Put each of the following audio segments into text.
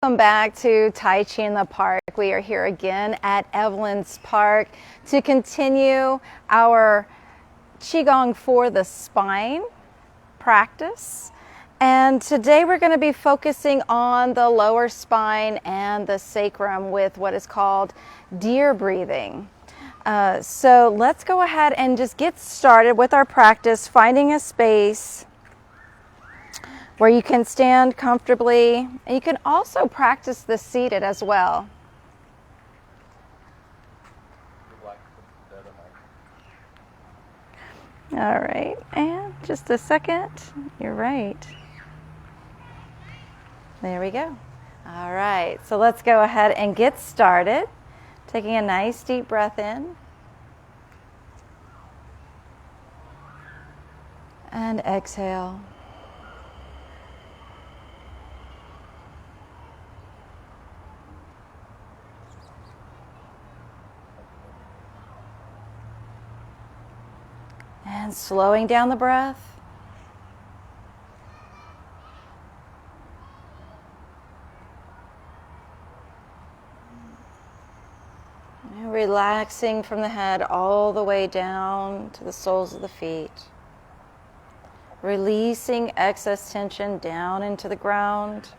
Welcome back to Tai Chi in the Park. We are here again at Evelyn's Park to continue our Qi Gong for the spine practice. And today we're going to be focusing on the lower spine and the sacrum with what is called deer breathing. So let's go ahead and just get started with our practice, finding a space where you can stand comfortably, and you can also practice this seated as well. All right, and just a second. You're right. There we go. All right, so let's go ahead and get started. Taking a nice deep breath in. And exhale. And slowing down the breath. And relaxing from the head all the way down to the soles of the feet. Releasing excess tension down into the ground.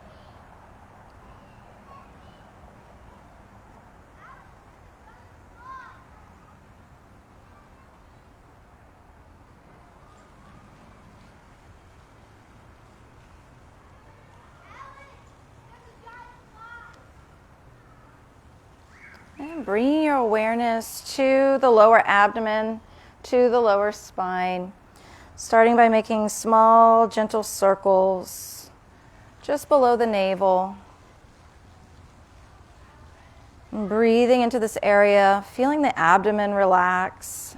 And bringing your awareness to the lower abdomen, to the lower spine, starting by making small, gentle circles just below the navel. And breathing into this area, feeling the abdomen relax.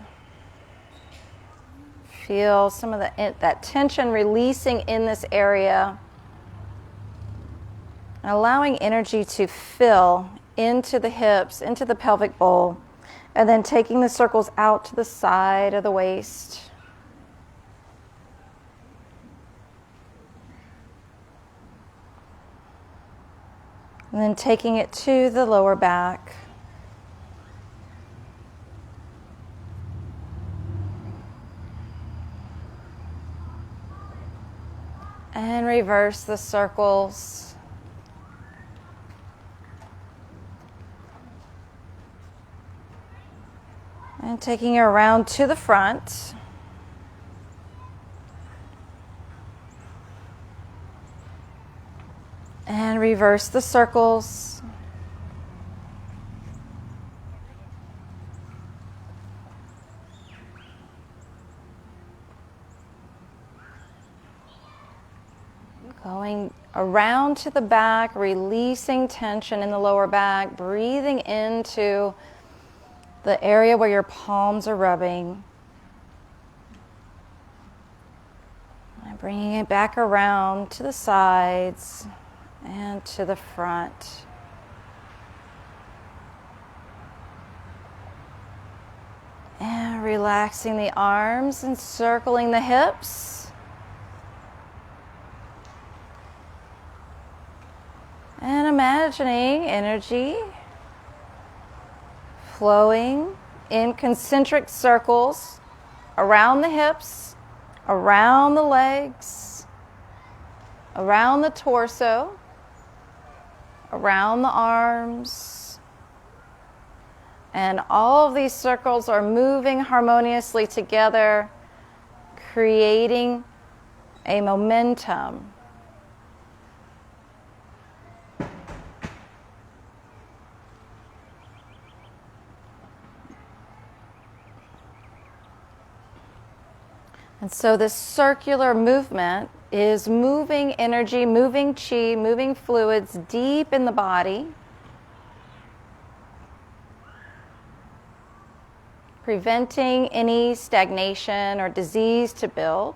Feel some of that tension releasing in this area. Allowing energy to fill into the hips, into the pelvic bowl, and then taking the circles out to the side of the waist. And then taking it to the lower back. And reverse the circles. And taking it around to the front. And reverse the circles. Going around to the back, releasing tension in the lower back, breathing into the area where your palms are rubbing. And bringing it back around to the sides and to the front. And relaxing the arms and circling the hips. And imagining energy flowing in concentric circles around the hips, around the legs, around the torso, around the arms. And all of these circles are moving harmoniously together, creating a momentum. And so this circular movement is moving energy, moving qi, moving fluids deep in the body, preventing any stagnation or disease to build.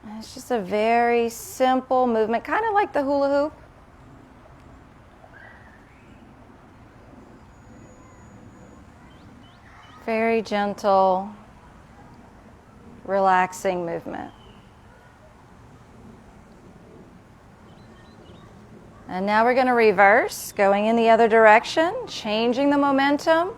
And it's just a very simple movement, kind of like the hula hoop. Very gentle, relaxing movement. And now we're going to reverse, going in the other direction, changing the momentum.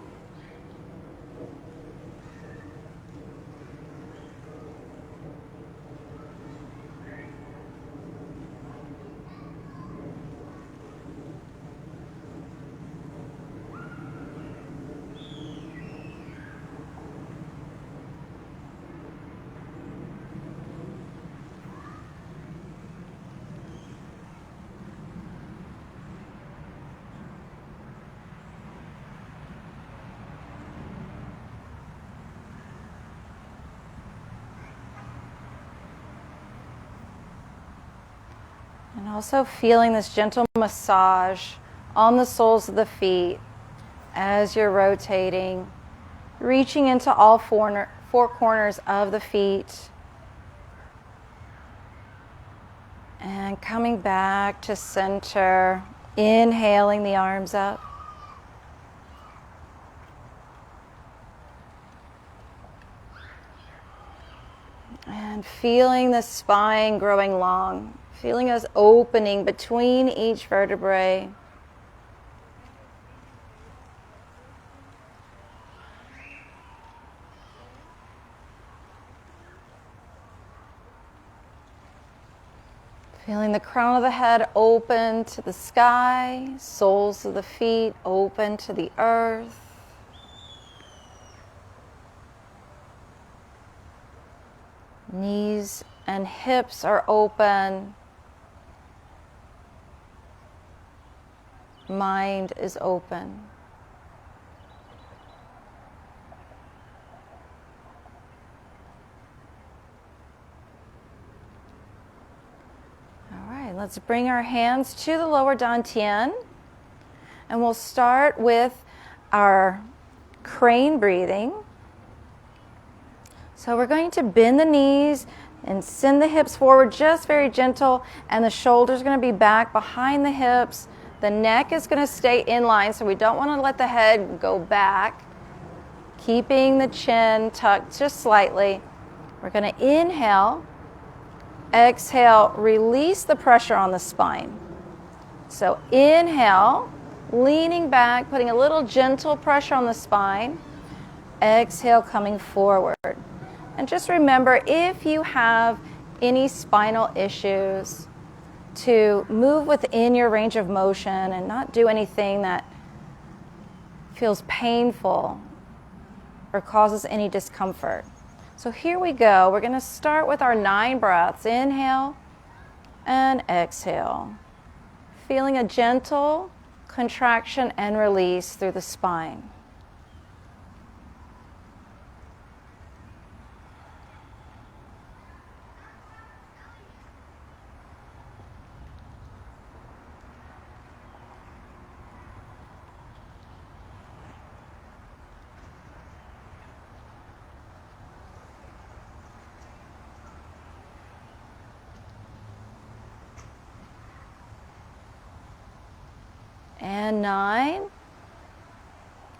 And also feeling this gentle massage on the soles of the feet as you're rotating, reaching into all four corners of the feet, and coming back to center, inhaling the arms up. And feeling the spine growing long. Feeling us opening between each vertebrae. Feeling the crown of the head open to the sky, soles of the feet open to the earth. Knees and hips are open. Mind is open. All right, let's bring our hands to the lower dantian, and we'll start with our crane breathing. So we're going to bend the knees and send the hips forward, just very gentle, and the shoulders are going to be back behind the hips. The neck is going to stay in line, so we don't want to let the head go back. Keeping the chin tucked just slightly. We're going to inhale, exhale, release the pressure on the spine. So inhale, leaning back, putting a little gentle pressure on the spine. Exhale, coming forward. And just remember, if you have any spinal issues, to move within your range of motion and not do anything that feels painful or causes any discomfort. So here we go. We're going to start with our 9 breaths. Inhale and exhale. Feeling a gentle contraction and release through the spine. And 9,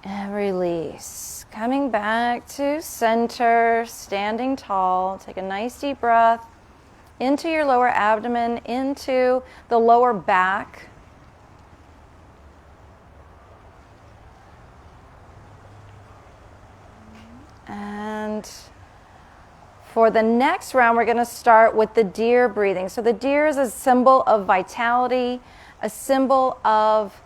and release. Coming back to center, standing tall. Take a nice deep breath into your lower abdomen, into the lower back. And for the next round, we're going to start with the deer breathing. So the deer is a symbol of vitality, a symbol of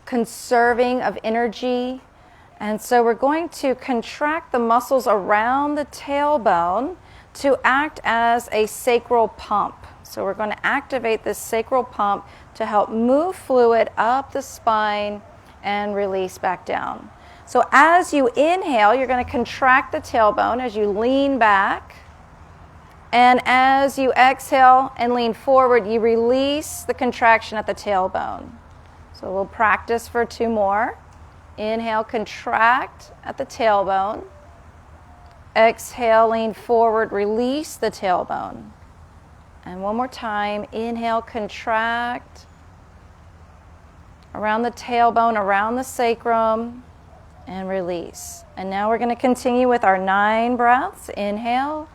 conserving of energy. And so we're going to contract the muscles around the tailbone to act as a sacral pump. So we're going to activate this sacral pump to help move fluid up the spine and release back down. So as you inhale, you're going to contract the tailbone as you lean back. And as you exhale and lean forward, you release the contraction at the tailbone. So we'll practice for 2 more. Inhale, contract at the tailbone. Exhale, lean forward, release the tailbone. And one more time. Inhale, contract around the tailbone, around the sacrum, and release. And now we're going to continue with our 9 breaths. Inhale.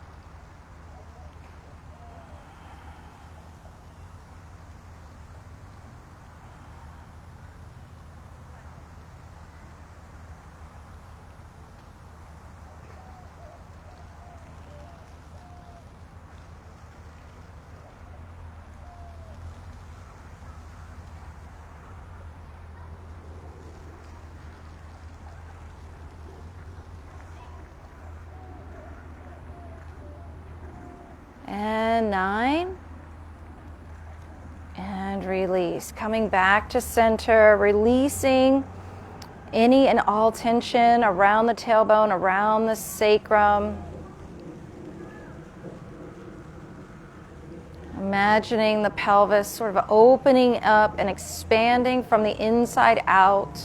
And 9. And release. Coming back to center, releasing any and all tension around the tailbone, around the sacrum. Imagining the pelvis sort of opening up and expanding from the inside out.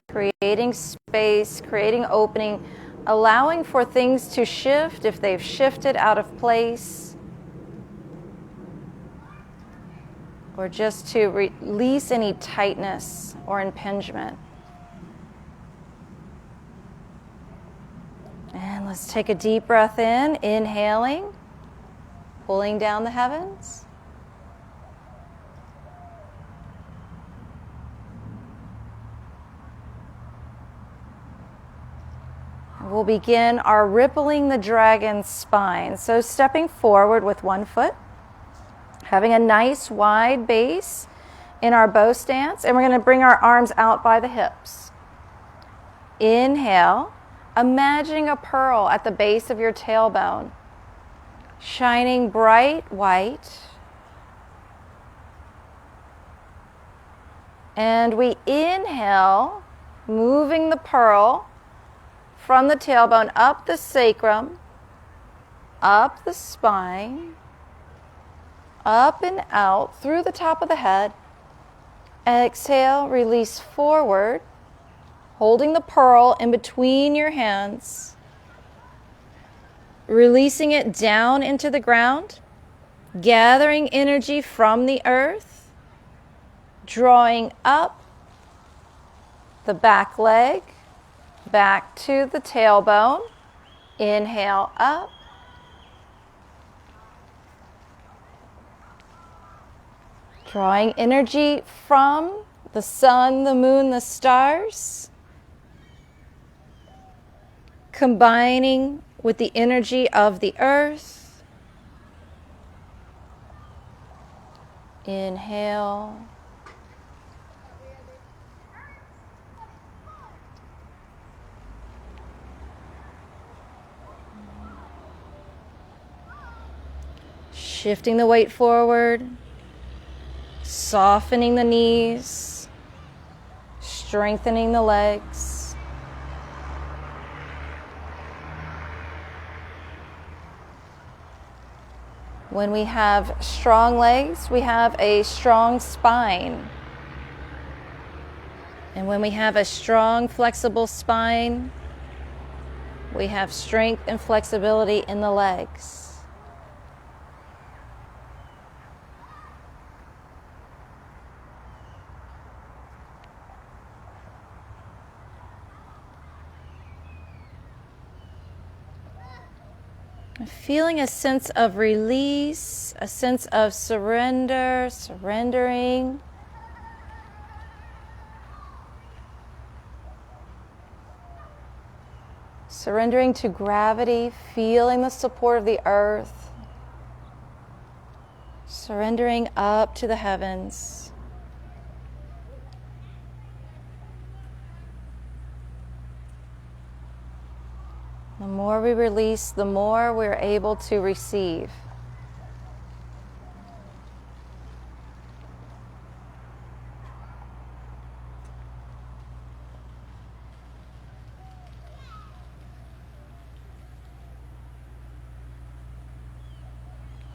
Creating space, creating opening, allowing for things to shift if they've shifted out of place. Or just to release any tightness or impingement. And let's take a deep breath in, inhaling, pulling down the heavens. We'll begin our rippling the dragon spine. So stepping forward with one foot, having a nice wide base in our bow stance, and we're going to bring our arms out by the hips. Inhale, imagining a pearl at the base of your tailbone, shining bright white. And we inhale, moving the pearl from the tailbone up the sacrum, up the spine, up and out through the top of the head. Exhale, release forward, holding the pearl in between your hands, releasing it down into the ground, gathering energy from the earth, drawing up the back leg, back to the tailbone. Inhale up. Drawing energy from the sun, the moon, the stars. Combining with the energy of the earth. Inhale. Shifting the weight forward. Softening the knees, strengthening the legs. When we have strong legs, we have a strong spine. And when we have a strong, flexible spine, we have strength and flexibility in the legs. Feeling a sense of release, a sense of surrender, surrendering. Surrendering to gravity, feeling the support of the earth. Surrendering up to the heavens. The more we release, the more we're able to receive.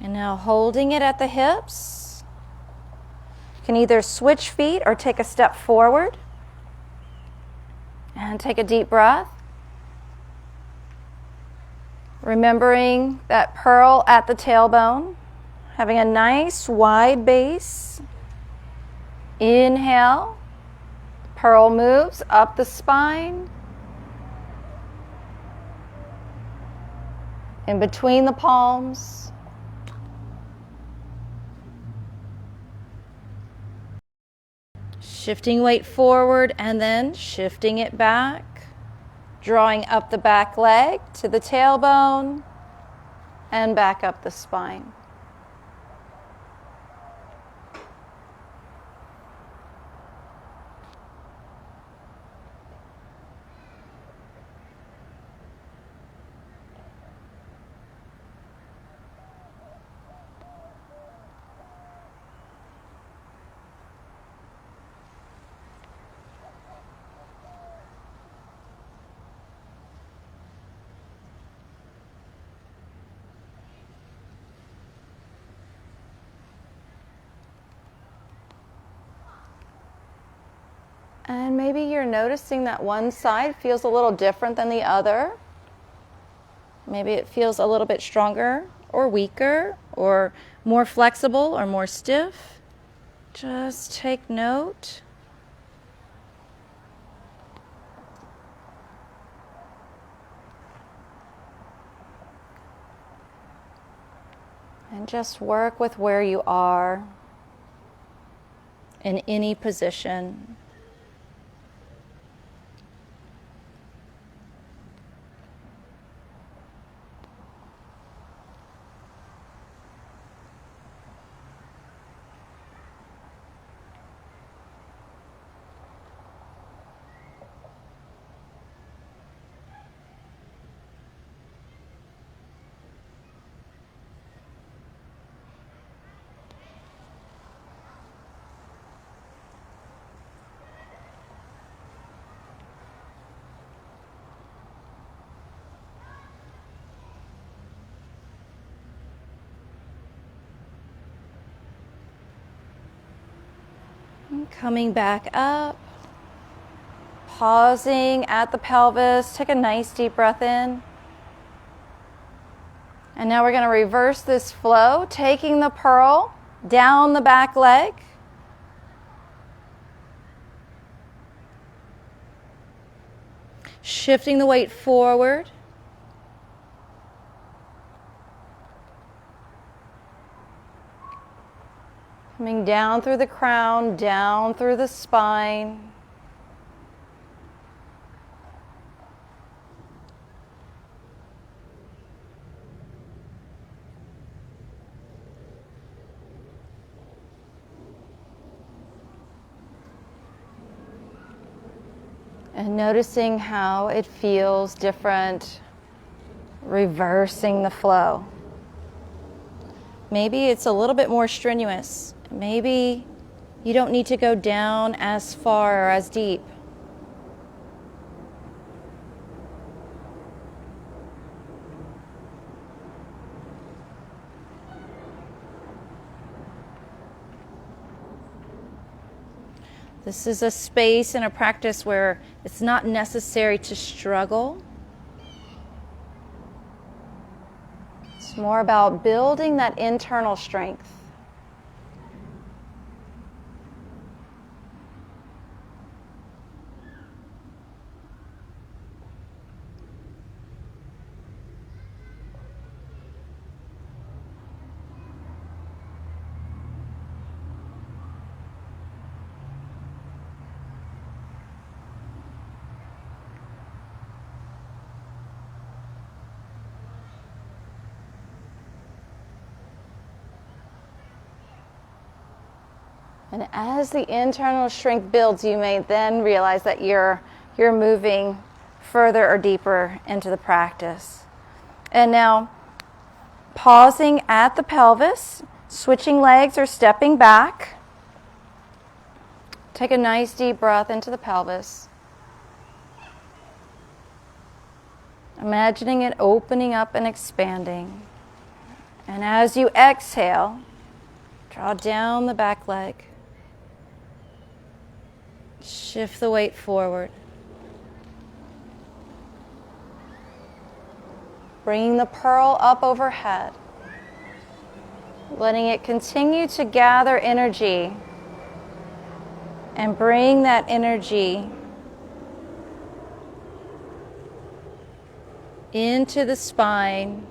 And now holding it at the hips, you can either switch feet or take a step forward. And take a deep breath. Remembering that pearl at the tailbone, having a nice wide base. Inhale, pearl moves up the spine, in between the palms. Shifting weight forward and then shifting it back. Drawing up the back leg to the tailbone and back up the spine. And maybe you're noticing that one side feels a little different than the other. Maybe it feels a little bit stronger or weaker or more flexible or more stiff. Just take note. And just work with where you are in any position. And coming back up, pausing at the pelvis. Take a nice deep breath in. And now we're going to reverse this flow, taking the pearl down the back leg. Shifting the weight forward. Coming down through the crown, down through the spine. And noticing how it feels different, reversing the flow. Maybe it's a little bit more strenuous. Maybe you don't need to go down as far or as deep. This is a space and a practice where it's not necessary to struggle. It's more about building that internal strength. And as the internal strength builds, you may then realize that you're moving further or deeper into the practice. And now, pausing at the pelvis, switching legs or stepping back. Take a nice deep breath into the pelvis. Imagining it opening up and expanding. And as you exhale, draw down the back leg. Shift the weight forward. Bringing the pearl up overhead. Letting it continue to gather energy. And bring that energy into the spine.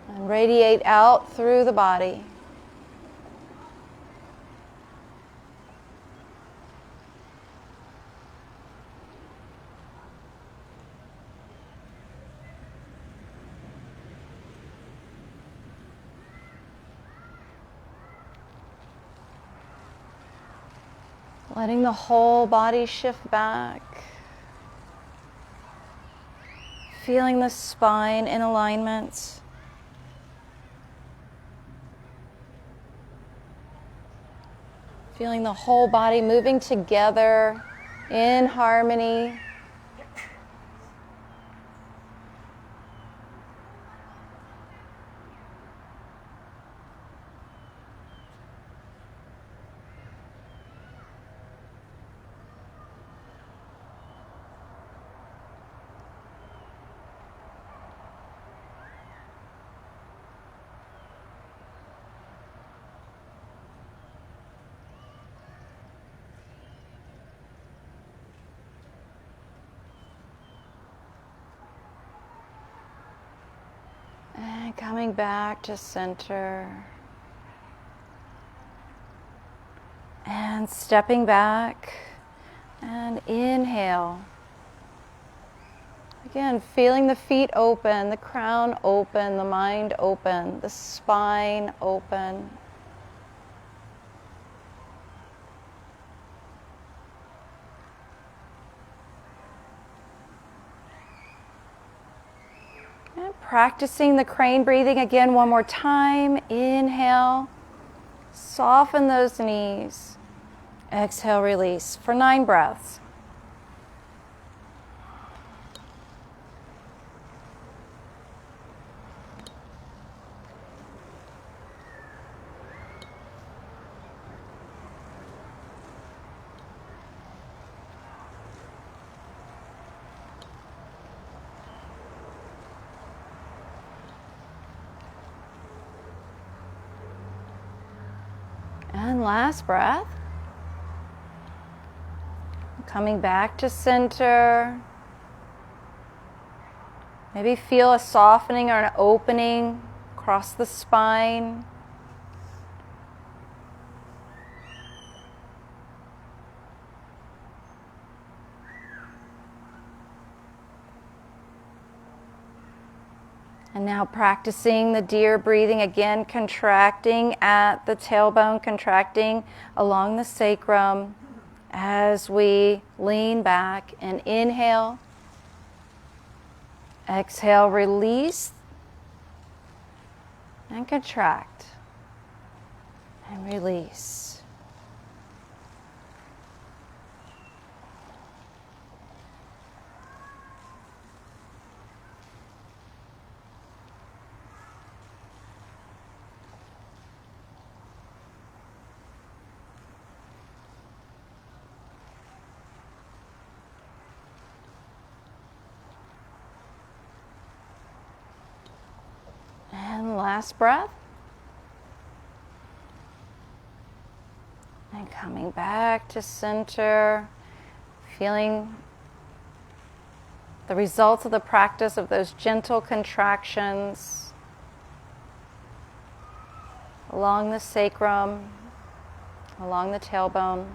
And radiate out through the body. Letting the whole body shift back. Feeling the spine in alignment. Feeling the whole body moving together in harmony. And coming back to center. And stepping back. And inhale. Again, feeling the feet open, the crown open, the mind open, the spine open. And practicing the crane breathing again one more time. Inhale, soften those knees. Exhale, release for 9 breaths. And last breath. Coming back to center. Maybe feel a softening or an opening across the spine. And now practicing the deer breathing again, contracting at the tailbone, contracting along the sacrum as we lean back and inhale. Exhale, release and contract and release. And last breath. And coming back to center, feeling the results of the practice of those gentle contractions along the sacrum, along the tailbone.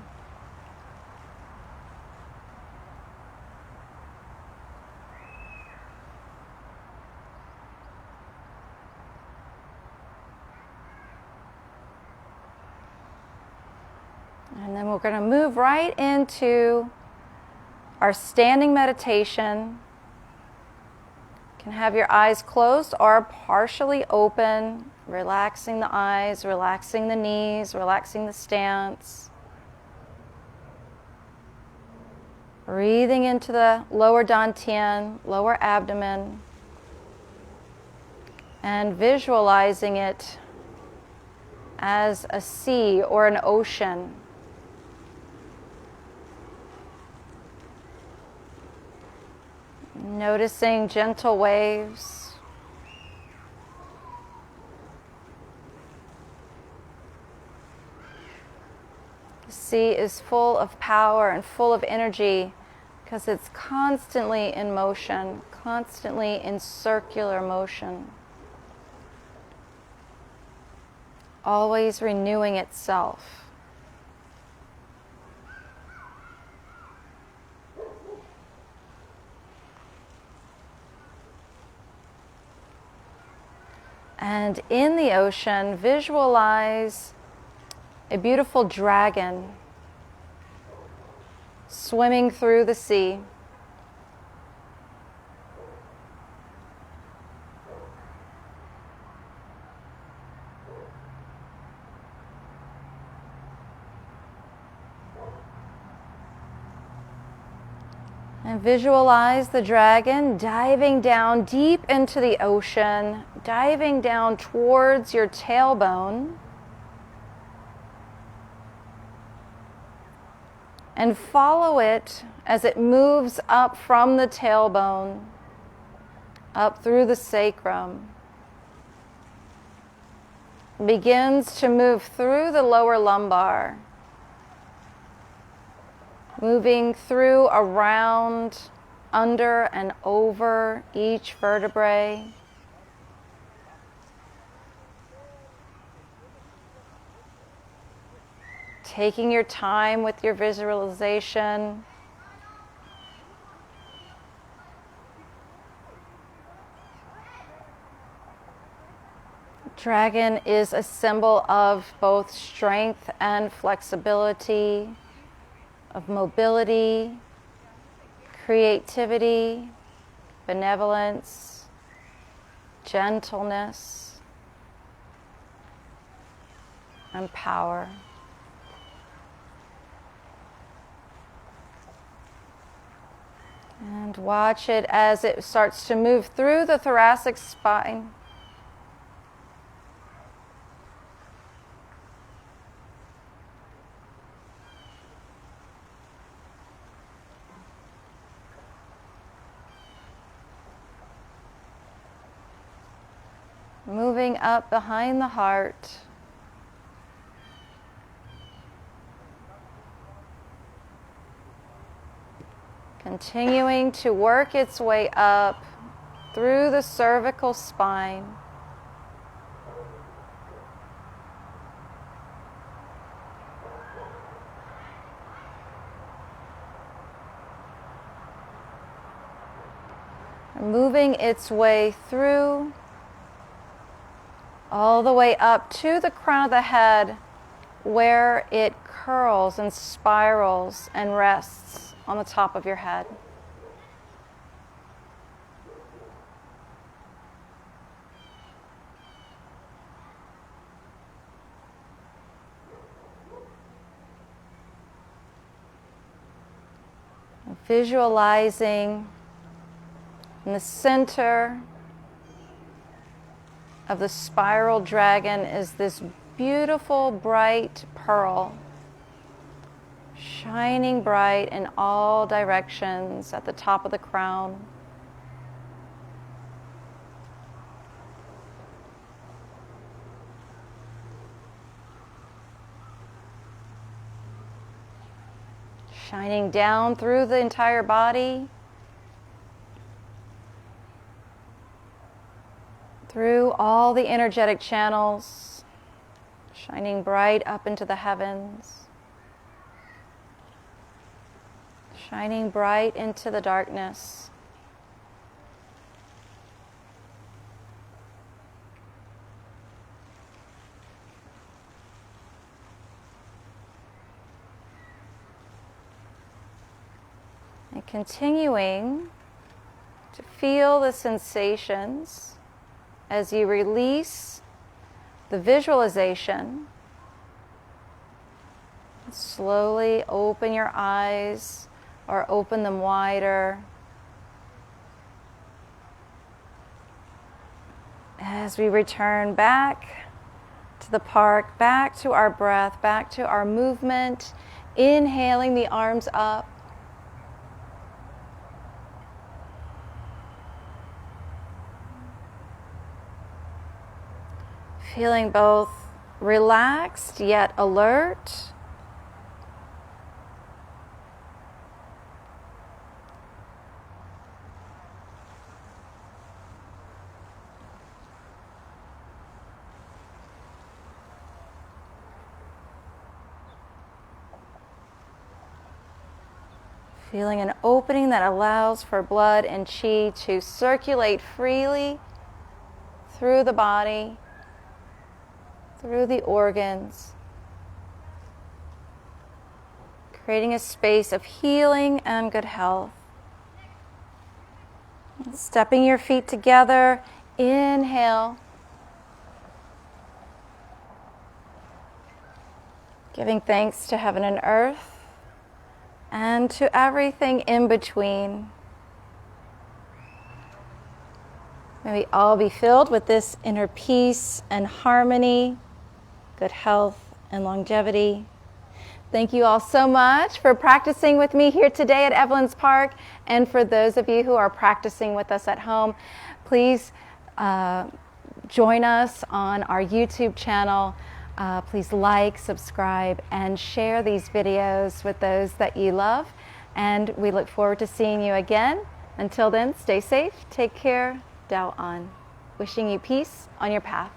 And then we're going to move right into our standing meditation. You can have your eyes closed or partially open, relaxing the eyes, relaxing the knees, relaxing the stance. Breathing into the lower dantian, lower abdomen, and visualizing it as a sea or an ocean. Noticing gentle waves. The sea is full of power and full of energy because it's constantly in motion, constantly in circular motion. Always renewing itself. And in the ocean, visualize a beautiful dragon swimming through the sea. And visualize the dragon diving down deep into the ocean, diving down towards your tailbone. And follow it as it moves up from the tailbone, up through the sacrum. Begins to move through the lower lumbar. Moving through, around, under, and over each vertebrae. Taking your time with your visualization. Dragon is a symbol of both strength and flexibility, of mobility, creativity, benevolence, gentleness, and power. And watch it as it starts to move through the thoracic spine. Moving up behind the heart. Continuing to work its way up through the cervical spine. Moving its way through all the way up to the crown of the head, where it curls and spirals and rests on the top of your head. Visualizing in the center of the spiral dragon is this beautiful bright pearl, shining bright in all directions at the top of the crown. Shining down through the entire body, through all the energetic channels, shining bright up into the heavens, shining bright into the darkness. And continuing to feel the sensations as you release the visualization. Slowly open your eyes or open them wider. As we return back to the park, back to our breath, back to our movement, inhaling the arms up. Feeling both relaxed yet alert. Feeling an opening that allows for blood and qi to circulate freely through the body, through the organs, creating a space of healing and good health. Stepping your feet together, inhale. Giving thanks to heaven and earth and to everything in between. May we all be filled with this inner peace and harmony, good health and longevity. Thank you all so much for practicing with me here today at Evelyn's Park. And for those of you who are practicing with us at home, please join us on our YouTube channel. Please like, subscribe, and share these videos with those that you love. And we look forward to seeing you again. Until then, stay safe, take care, Dao An. Wishing you peace on your path.